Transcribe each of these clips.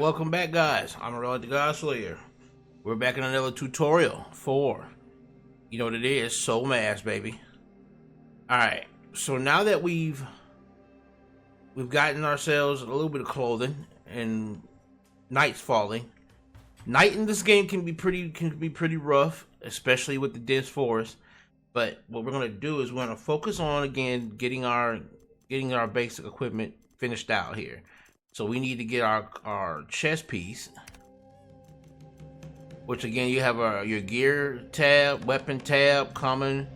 Welcome back, guys. I'm Amon-Rellik the God Slayer. We're back in another tutorial for, you know what it is, Soul Mass, baby. Alright, so now that we've gotten ourselves a little bit of clothing and night's falling. Night in this game can be pretty rough, especially with the dense forest. But what we're gonna do is we're gonna focus on again getting our basic equipment finished out here. So we need to get our chest piece, which again you have your gear tab, weapon tab, common,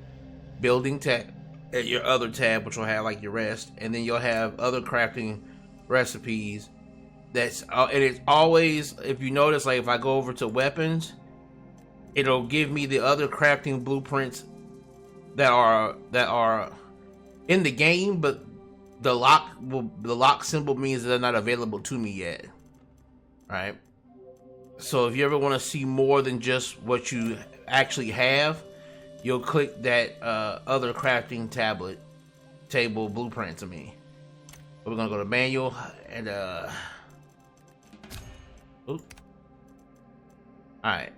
building tab, and your other tab, which will have like your rest, and then you'll have other crafting recipes. And it's always, if you notice, like if I go over to weapons, it'll give me the other crafting blueprints that are in the game, but the lock symbol means that they're not available to me yet. Right? So if you ever want to see more than just what you actually have, you'll click that other crafting table blueprints of me. We're gonna go to manual and alright.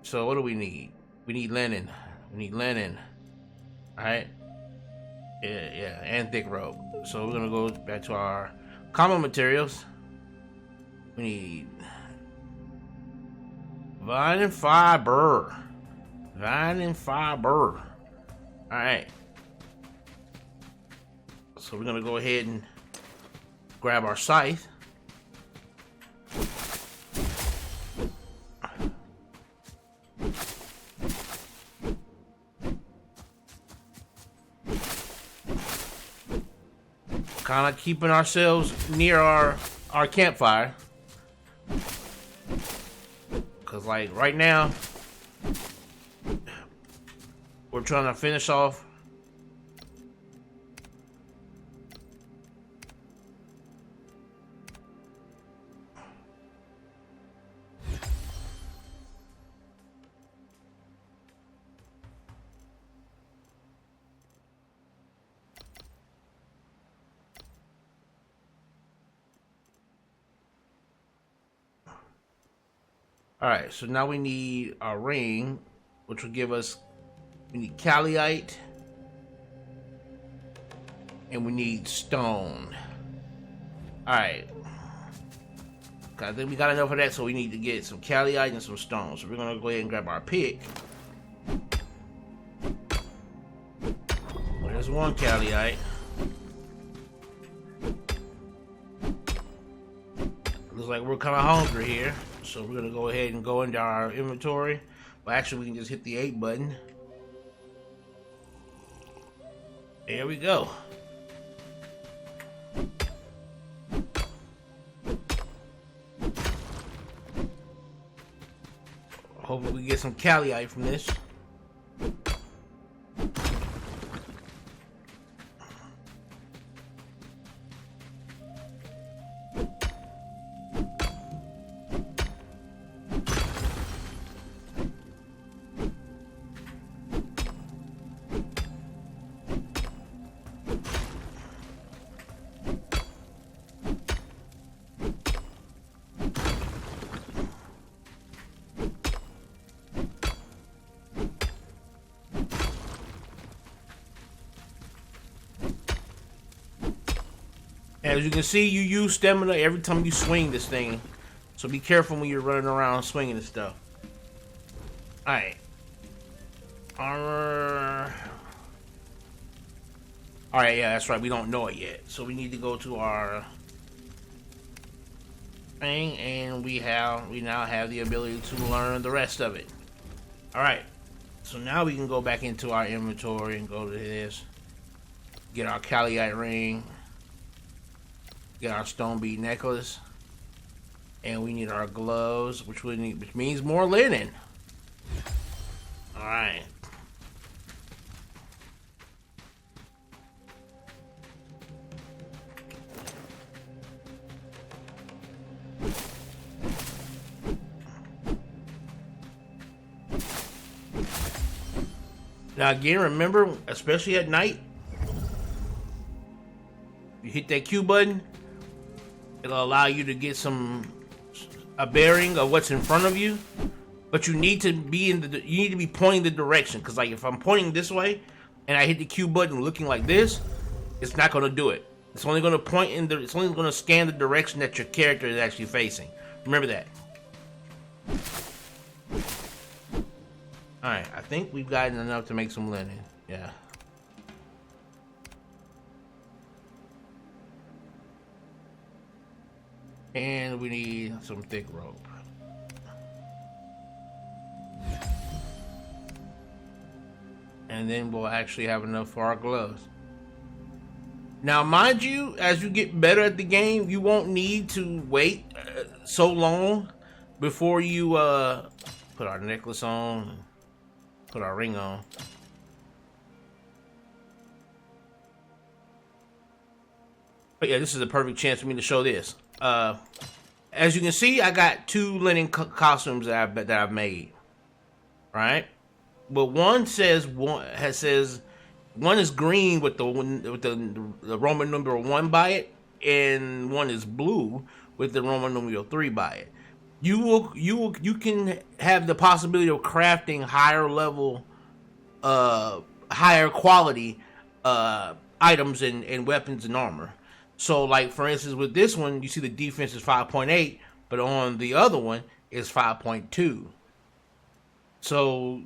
So what do we need? We need linen. Alright. Yeah, and thick rope. So we're gonna go back to our common materials. We need vine and fiber. Alright. So we're gonna go ahead and grab our scythe. Kind of keeping ourselves near our campfire, because like right now we're trying to finish off Alright, so now we need a ring, which will give us, we need callite, and we need stone. Alright. I think we got enough of that, so we need to get some callite and some stone. So we're going to go ahead and grab our pick. Well, there's one callite. Looks like we're kind of hungry here. So we're gonna go ahead and go into our inventory. Well, actually, we can just hit the 8 button. There we go. Hopefully we get some callite from this. As you can see, you use stamina every time you swing this thing. So be careful when you're running around swinging this stuff. Alright. Armor. Alright, yeah, that's right. We don't know it yet. So we need to go to our thing, and we now have the ability to learn the rest of it. Alright. So now we can go back into our inventory and go to this. Get our callite ring. Get our stone bead necklace, and we need our gloves, which means more linen. All right. Now again, remember, especially at night, you hit that Q button, it'll allow you to get some a bearing of what's in front of you, but you need to be pointing the direction. Because like if I'm pointing this way and I hit the Q button looking like this, it's not going to do it. It's only going to it's only going to scan the direction that your character is actually facing. Remember that. All right, I think we've gotten enough to make some linen. Yeah. And we need some thick rope. And then we'll actually have enough for our gloves. Now, mind you, as you get better at the game, you won't need to wait so long before you put our necklace on, put our ring on. But yeah, this is a perfect chance for me to show this. As you can see, I got 2 linen costumes that I've made. Right? But one says one is green with the Roman numeral 1 by it, and one is blue with the Roman numeral 3 by it. You can have the possibility of crafting higher level, higher quality items and weapons and armor. So, like for instance, with this one, you see the defense is 5.8, but on the other one is 5.2. So,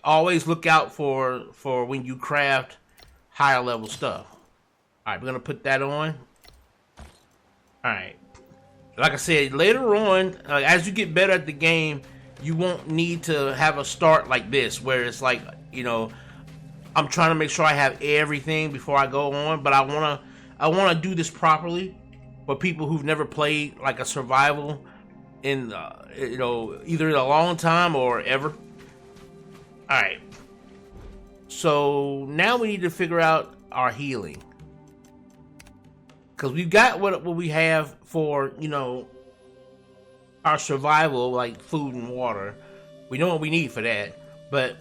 always look out for when you craft higher level stuff. All right, we're gonna put that on. All right, like I said, later on, as you get better at the game, you won't need to have a start like this, where it's like, you know, I'm trying to make sure I have everything before I go on, but I wanna do this properly for people who've never played like a survival in, you know, either in a long time or ever. All right. So now we need to figure out our healing, because we've got what we have for, you know, our survival, like food and water. We know what we need for that, but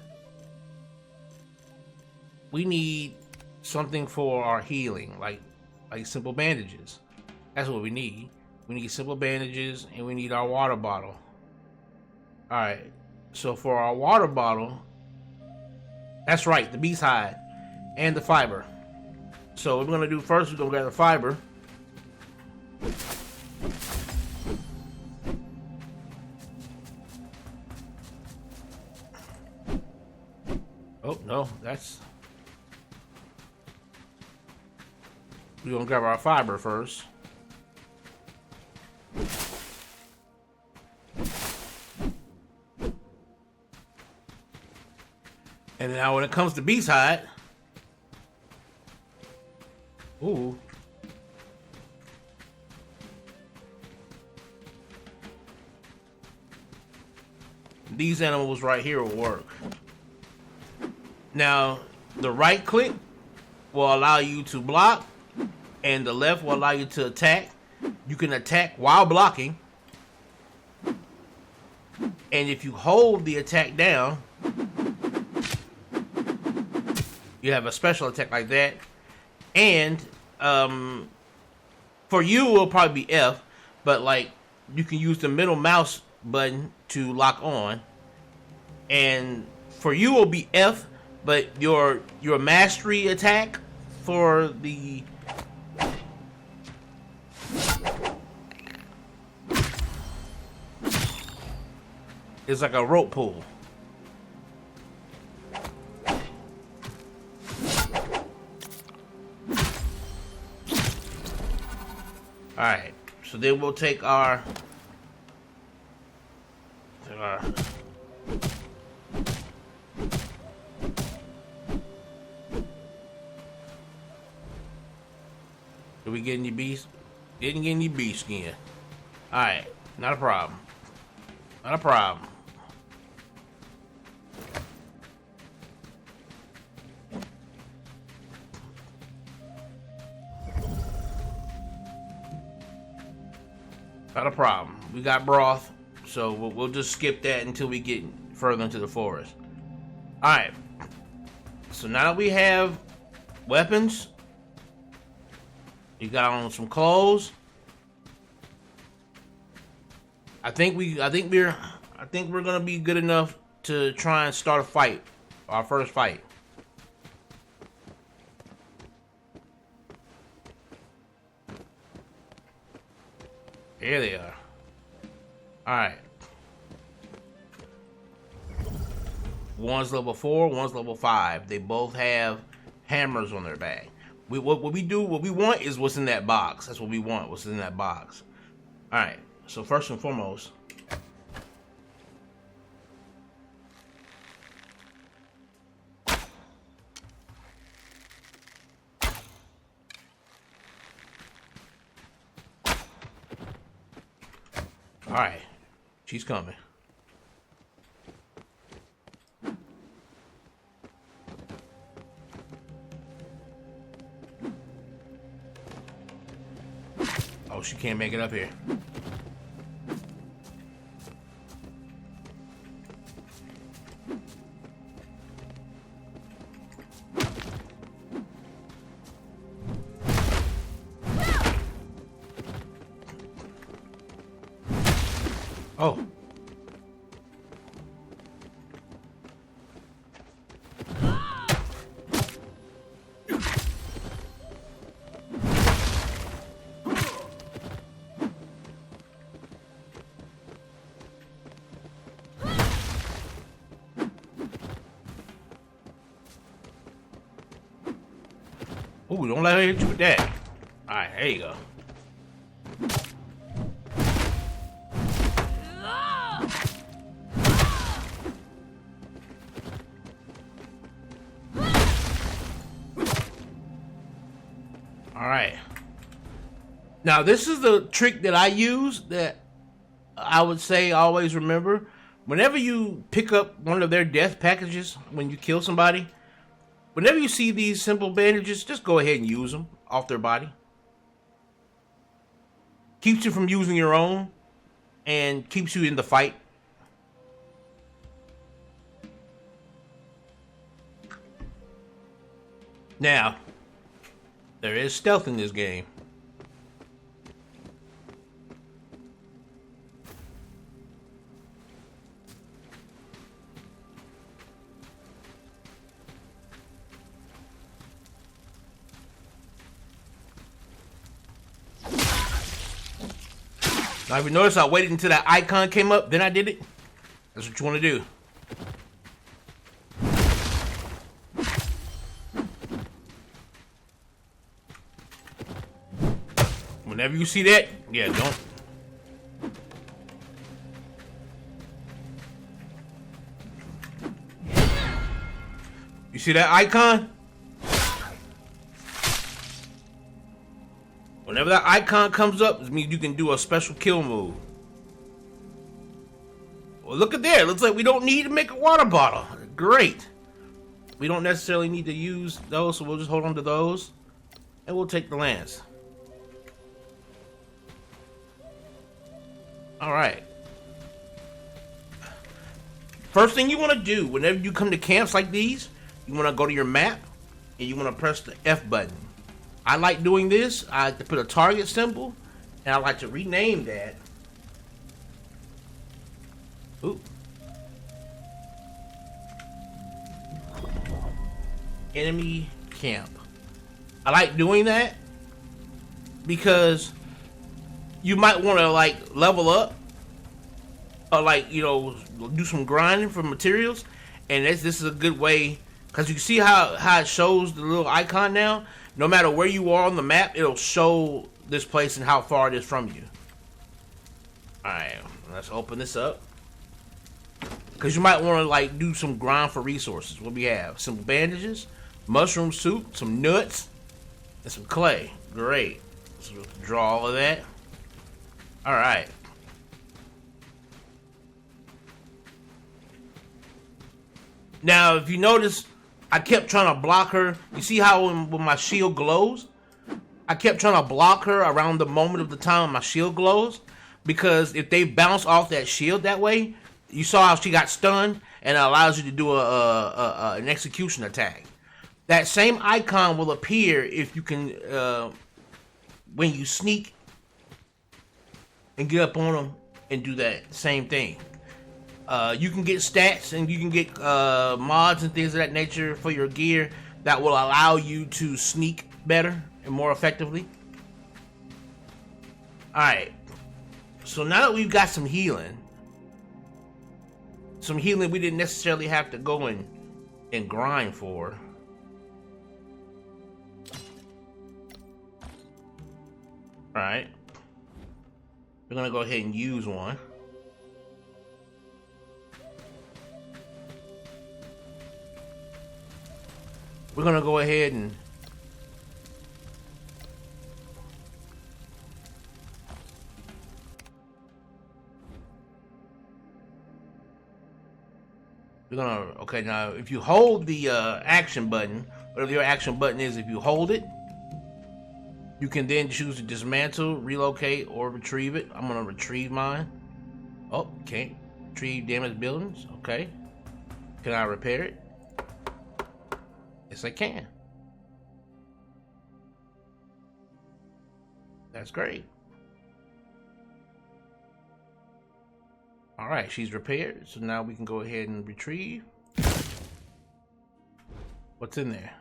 we need something for our healing, like simple bandages. That's what we need. We need simple bandages, and we need our water bottle. All right. So for our water bottle, that's right, the beast hide and the fiber. So what we're gonna do first, we're gonna grab the fiber. Oh no, we're gonna grab our fiber first. And now when it comes to beast hide, ooh, these animals right here will work. Now, the right click will allow you to block, and the left will allow you to attack. You can attack while blocking, and if you hold the attack down, you have a special attack like that. And for you, it'll probably be F, but like you can use the middle mouse button to lock on. And for you, it'll be F, but your mastery attack for the is like a rope pull. Alright, so then we'll take our did we get any beast? Didn't get any beast skin. Alright, not a problem. Not a problem. Not a problem. We got broth, so we'll just skip that until we get further into the forest. Alright. So now that we have weapons, you got on some clothes. we're gonna be good enough to try and start a fight, our first fight. Here they are. All right. One's level 4, one's level 5. They both have hammers on their back. What we want is what's in that box. That's what we want. What's in that box. All right. So first and foremost. All right, she's coming. Oh, she can't make it up here. Oh. Ooh, don't let her hit you with that. All right, there you go. All right. Now, this is the trick that I use that I would say always remember. Whenever you pick up one of their death packages, when you kill somebody, whenever you see these simple bandages, just go ahead and use them off their body. Keeps you from using your own and keeps you in the fight. Now, there is stealth in this game. Now, if you notice, I waited until that icon came up, then I did it. That's what you want to do. Whenever you see that, yeah, don't. You see that icon? Whenever that icon comes up, it means you can do a special kill move. Well, look at there. Looks like we don't need to make a water bottle. Great. We don't necessarily need to use those, so we'll just hold on to those. And we'll take the lance. Alright. First thing you want to do, whenever you come to camps like these, you want to go to your map, and you want to press the F button. I like doing this. I like to put a target symbol, and I like to rename that. Ooh. Enemy camp. I like doing that because you might want to like level up or like, you know, do some grinding for materials, and this is a good way because you can see how it shows the little icon now. No matter where you are on the map, it'll show this place and how far it is from you. Alright, let's open this up. Because you might want to like do some grind for resources. What we have? Some bandages, mushroom soup, some nuts, and some clay. Great. So we'll draw all of that. Alright. Now, if you notice, I kept trying to block her. You see how when my shield glows? I kept trying to block her around the moment of the time my shield glows. Because if they bounce off that shield that way, you saw how she got stunned, and it allows you to do an execution attack. That same icon will appear if you can, when you sneak and get up on them and do that same thing. You can get stats and you can get mods and things of that nature for your gear that will allow you to sneak better and more effectively. Alright, so now that we've got some healing we didn't necessarily have to go and grind for. Alright, we're gonna go ahead and use one. We're gonna go ahead and okay, now if you hold the action button, whatever your action button is, if you hold it, you can then choose to dismantle, relocate, or retrieve it. I'm gonna retrieve mine. Oh, can't retrieve damaged buildings. Okay. Can I repair it? Yes, I can. That's great. All right, she's repaired. So now we can go ahead and retrieve. What's in there?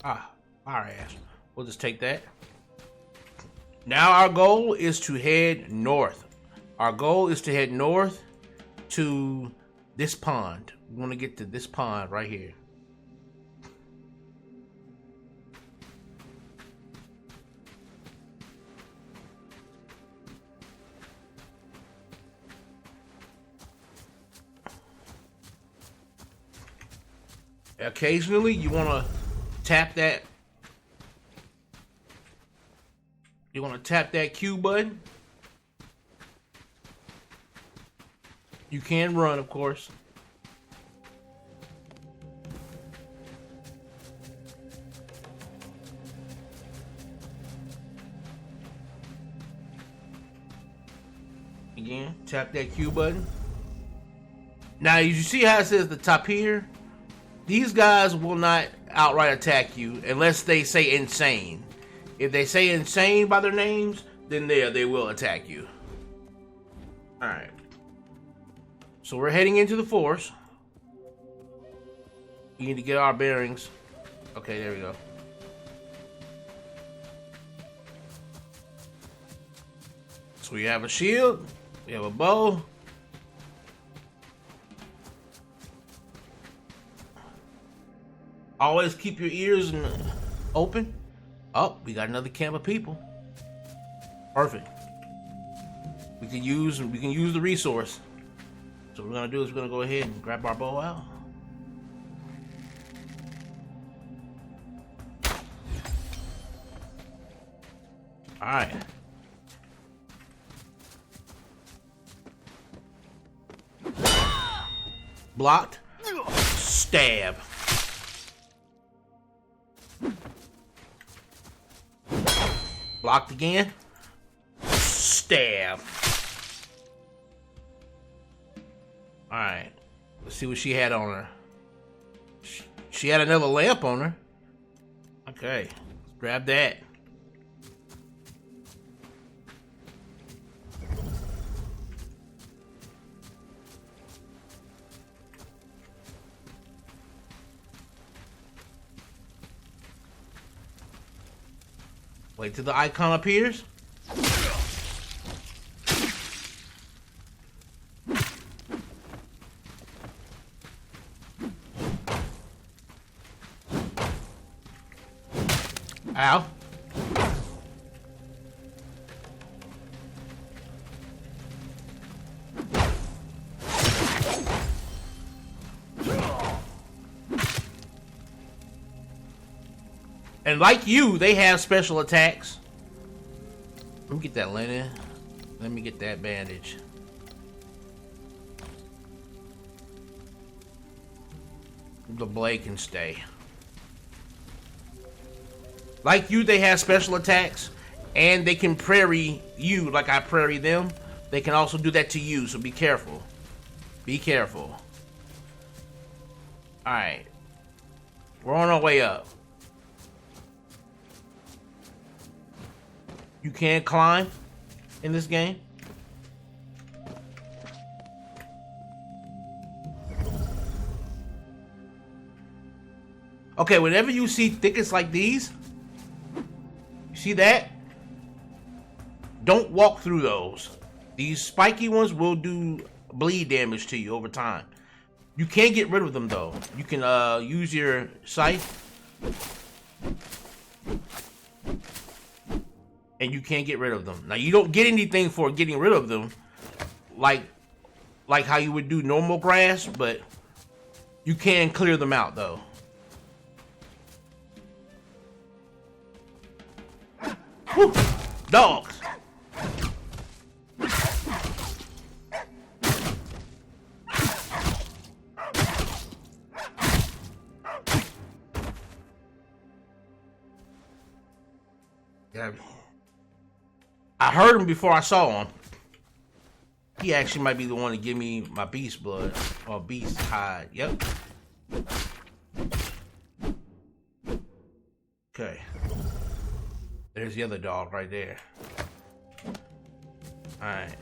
Ah, fire ash. We'll just take that. Now our goal is to head north. Our goal is to head north to this pond. We want to get to this pond right here. Occasionally, you want to tap that. You want to tap that Q button. You can run, of course. Again, tap that Q button. Now, you see how it says the top here? These guys will not outright attack you unless they say insane. If they say insane by their names, then they will attack you. Alright. So we're heading into the forest. We need to get our bearings. Okay, there we go. So we have a shield. We have a bow. Always keep your ears open. Oh, we got another camp of people. Perfect. We can use the resource. So what we're gonna do is we're gonna go ahead and grab our bow out. All right. Blocked. Stab. Blocked again. Stab. Alright. Let's see what she had on her. She had another lamp on her. Okay. Let's grab that. Wait till the icon appears. Ow. And like you, they have special attacks. Let me get that linen. Let me get that bandage. The blade can stay. Like you, they have special attacks. And they can prairie you like I prairie them. They can also do that to you, so be careful. Be careful. Alright. We're on our way up. You can climb in this game. Okay, whenever you see thickets like these, you see that? Don't walk through those. These spiky ones will do bleed damage to you over time. You can't get rid of them though. You can use your scythe, and you can't get rid of them. Now you don't get anything for getting rid of them, like how you would do normal grass, but you can clear them out though. Whew. Dogs. Yeah. I heard him before I saw him. He actually might be the one to give me my beast blood or beast hide. Yep. Okay. There's the other dog right there. Alright.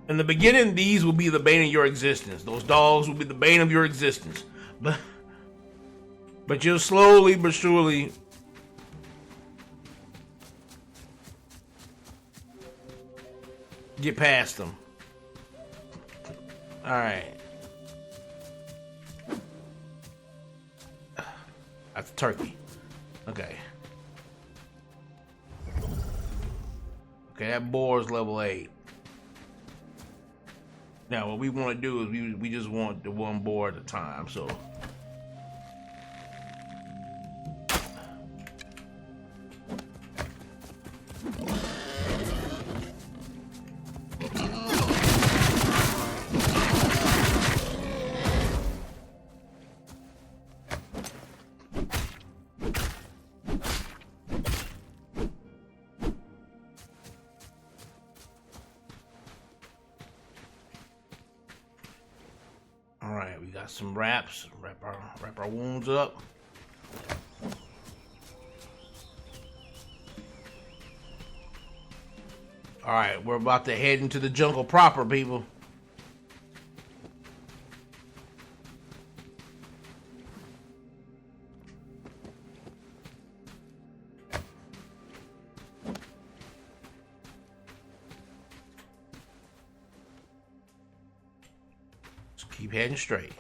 In the beginning, these will be the bane of your existence. Those dogs will be the bane of your existence. But you'll slowly but surely get past them. Alright. That's a turkey. Okay. Okay, that boar is level 8. Now, what we want to do is we just want the one boar at a time, so. Alright, we got some wraps. Wrap our wounds up. Alright, we're about to head into the jungle proper, people. Keep heading straight.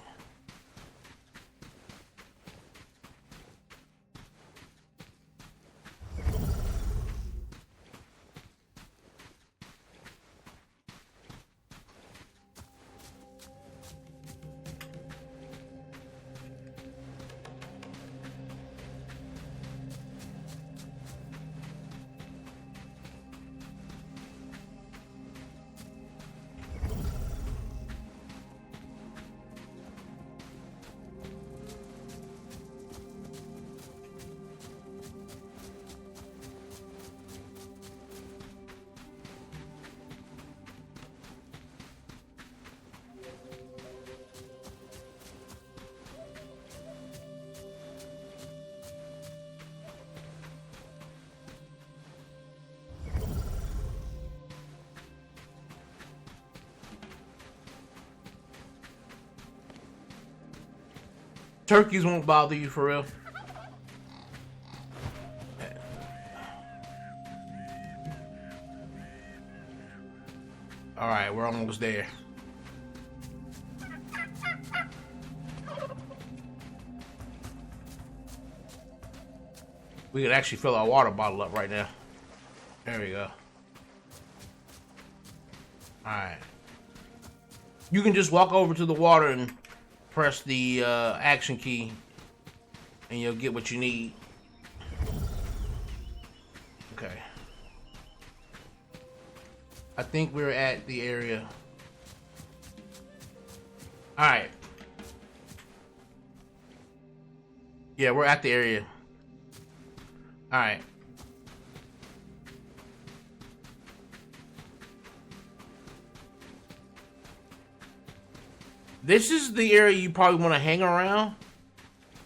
Turkeys won't bother you for real. Alright, we're almost there. We could actually fill our water bottle up right now. There we go. Alright. You can just walk over to the water and press the action key and you'll get what you need. Okay. I think we're at the area. Alright. Yeah, we're at the area. Alright. This is the area you probably want to hang around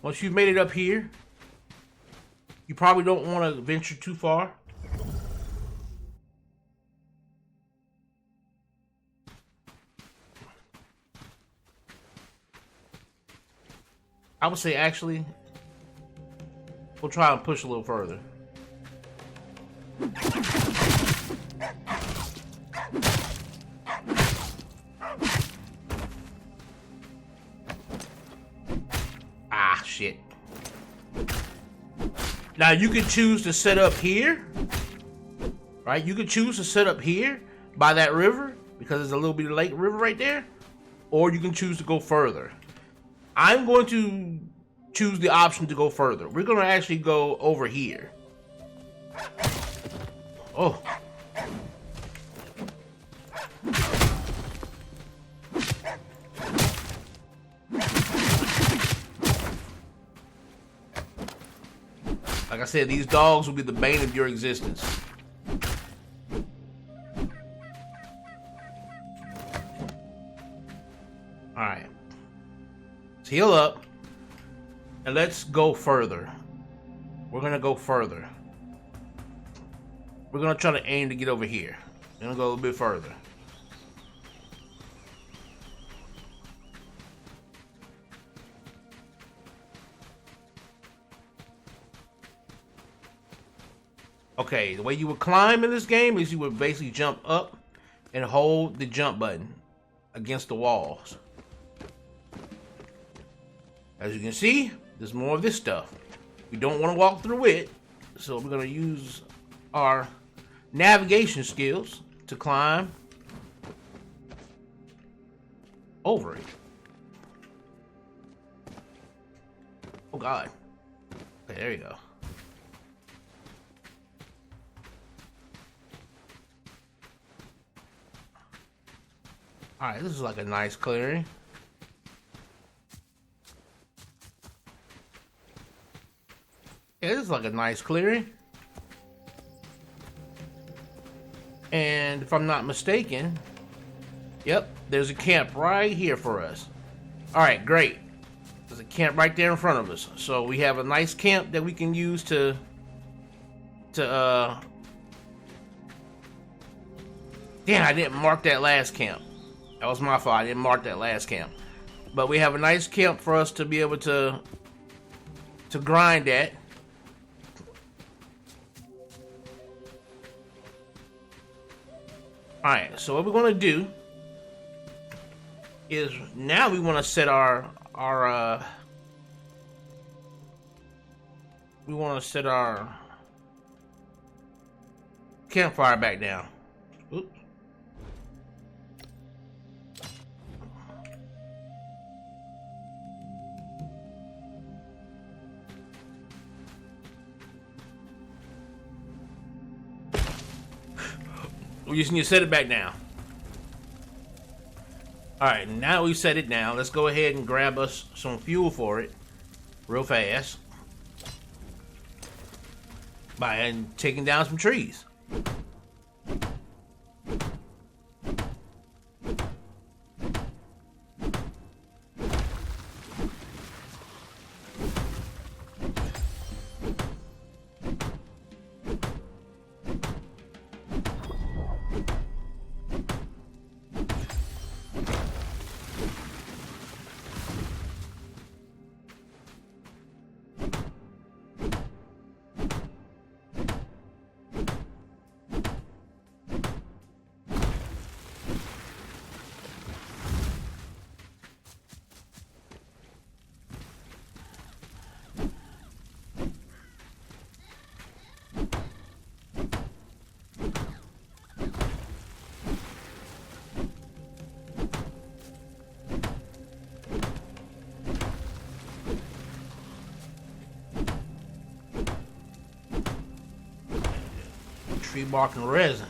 once you've made it up here. You probably don't want to venture too far. I would say actually, we'll try and push a little further. Ah, shit. Now you can choose to set up here, right? You can choose to set up here by that river because there's a little bit of lake river right there, or you can choose to go further. I'm going to choose the option to go further. We're going to actually go over here. Oh. Like I said, these dogs will be the bane of your existence. Alright. Let's heal up. And let's go further. We're going to go further. We're going to try to aim to get over here. We're going to go a little bit further. Okay, the way you would climb in this game is you would basically jump up and hold the jump button against the walls. As you can see, there's more of this stuff. We don't want to walk through it, so we're going to use our navigation skills to climb over it. Oh God. Okay, there you go. Alright, this is like a nice clearing. Yeah, this is like a nice clearing. And if I'm not mistaken, yep, there's a camp right here for us. Alright, great. There's a camp right there in front of us. So we have a nice camp that we can use to damn, I didn't mark that last camp. That was my fault. I didn't mark that last camp. But we have a nice camp for us to be able to grind at. Alright, so what we're going to do is now we want to set our campfire back down. Oops. We just need to set it back down. Alright, now we set it down. Let's go ahead and grab us some fuel for it real fast by taking down some trees. Tree bark and resin.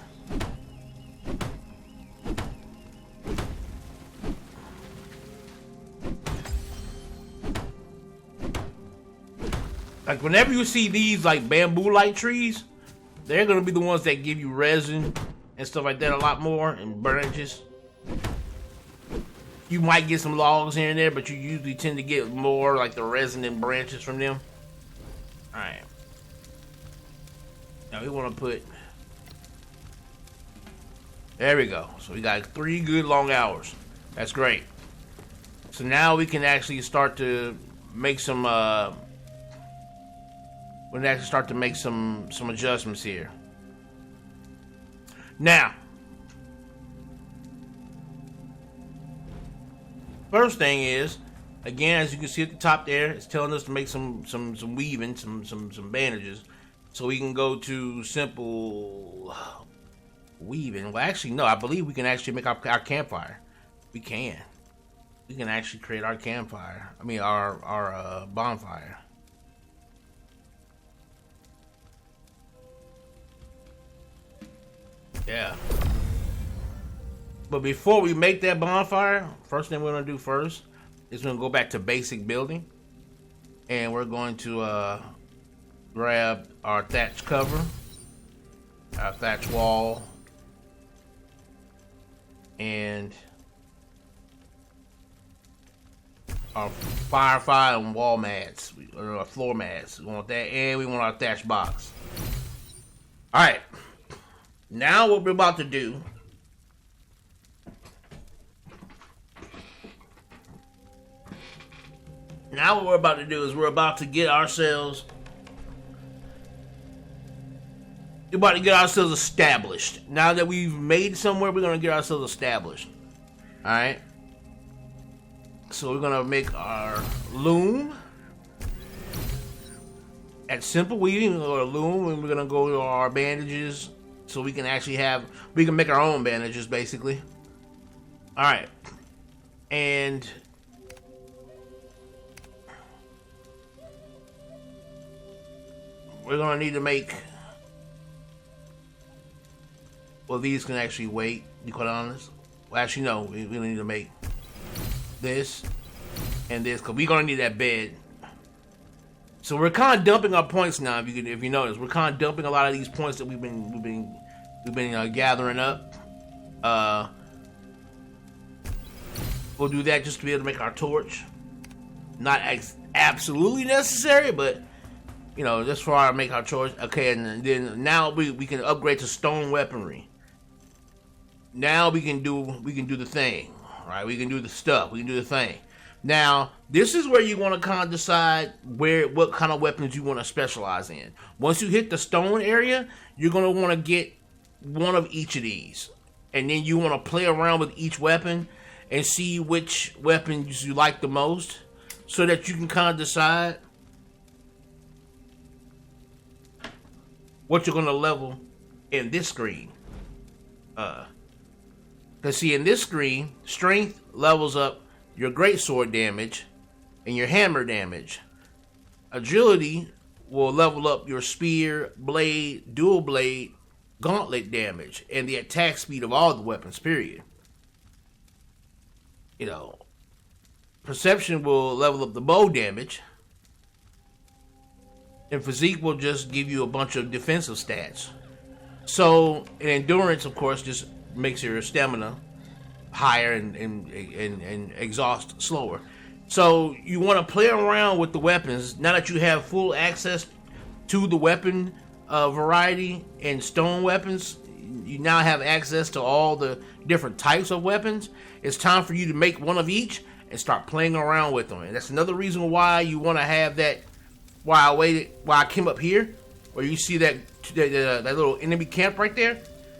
Like whenever you see these like bamboo-like trees, they're gonna be the ones that give you resin and stuff like that a lot more, and branches. You might get some logs here and there, but you usually tend to get more like the resin and branches from them. Alright. Now we want to put. There we go. So we got 3 good long hours. That's great. So now we can actually start to make some. We can actually start to make some adjustments here. Now, first thing is, again, as you can see at the top there, it's telling us to make some weaving, some bandages. So we can go to simple weaving. Well, actually, no. I believe we can actually make our campfire. We can. We can actually create our campfire. I mean, our bonfire. Yeah. But before we make that bonfire, first thing we're gonna do first is we're gonna go back to basic building, and we're going to grab our thatch cover, our thatch wall, and our firefly and wall mats, or floor mats. We want that, and we want our thatch box. All right. Now what we're about to do is we're about to get ourselves established. Now that we've made somewhere, we're gonna get ourselves established. Alright. So we're gonna make our loom at simple weaving, or loom, and we're gonna go to our bandages. So we can actually make our own bandages, basically. Alright. And we're gonna need to make, well, these can actually wait, to be quite honest. Well, actually, no, we really need to make this and this, because we're gonna need that bed. So we're kind of dumping our points now. If you notice, we're kind of dumping a lot of these points that we've been gathering up. We'll do that just to be able to make our torch. Not absolutely necessary, but just for our make our torch. Okay, and then now we can upgrade to stone weaponry. Now we can do the thing, right? We can do the stuff. We can do the thing. Now, this is where you want to kind of decide what kind of weapons you want to specialize in. Once you hit the stone area, you're going to want to get one of each of these. And then you want to play around with each weapon and see which weapons you like the most, so that you can kind of decide what you're going to level in this screen. Because see, in this screen, strength levels up your greatsword damage and your hammer damage. Agility will level up your spear, blade, dual blade, gauntlet damage, and the attack speed of all the weapons, period. Perception will level up the bow damage, and physique will just give you a bunch of defensive stats. So, and endurance, of course, just makes your stamina higher and exhaust slower. So you want to play around with the weapons. Now that you have full access to the weapon variety and stone weapons, you now have access to all the different types of weapons. It's time for you to make one of each and start playing around with them. And that's another reason why you want to have that. Why I came up here, where you see that little enemy camp right there.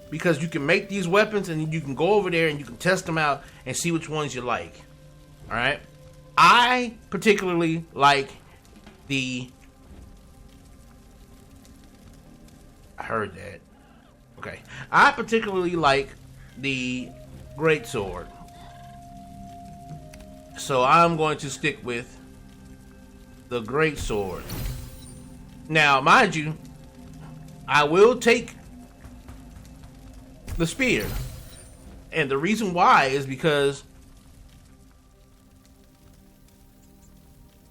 Because you can make these weapons and you can go over there and you can test them out and see which ones you like. Alright? I particularly like I heard that. Okay. I particularly like the greatsword. So I'm going to stick with the greatsword. Now, mind you, I will take the spear, and the reason why is because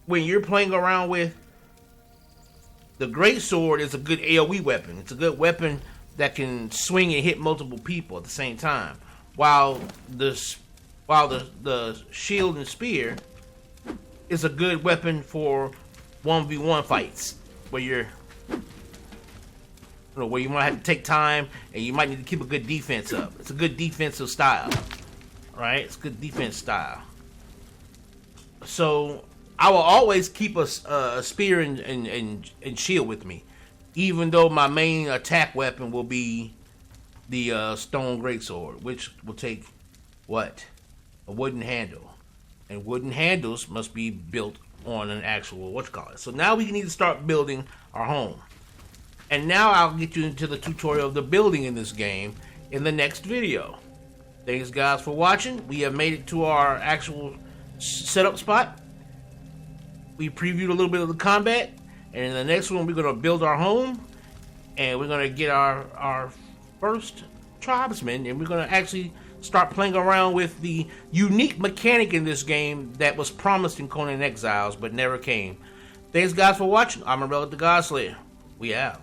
when you're playing around with the greatsword, is a good AoE weapon. It's a good weapon that can swing and hit multiple people at the same time, while the shield and spear is a good weapon for 1v1 fights where you're where you might have to take time and you might need to keep a good defense up. It's a good defensive style, right? It's good defense style. So I will always keep a spear and shield with me, even though my main attack weapon will be the stone greatsword, which will take what? A wooden handle, and wooden handles must be built on an actual whatchamacallit. So now we need to start building our home. And now I'll get you into the tutorial of the building in this game in the next video. Thanks guys for watching. We have made it to our actual setup spot. We previewed a little bit of the combat, and in the next one we're going to build our home, and we're going to get our first tribesmen, and we're going to actually start playing around with the unique mechanic in this game that was promised in Conan Exiles but never came. Thanks guys for watching. I'm Amon-Rellik the God Slayer. We out.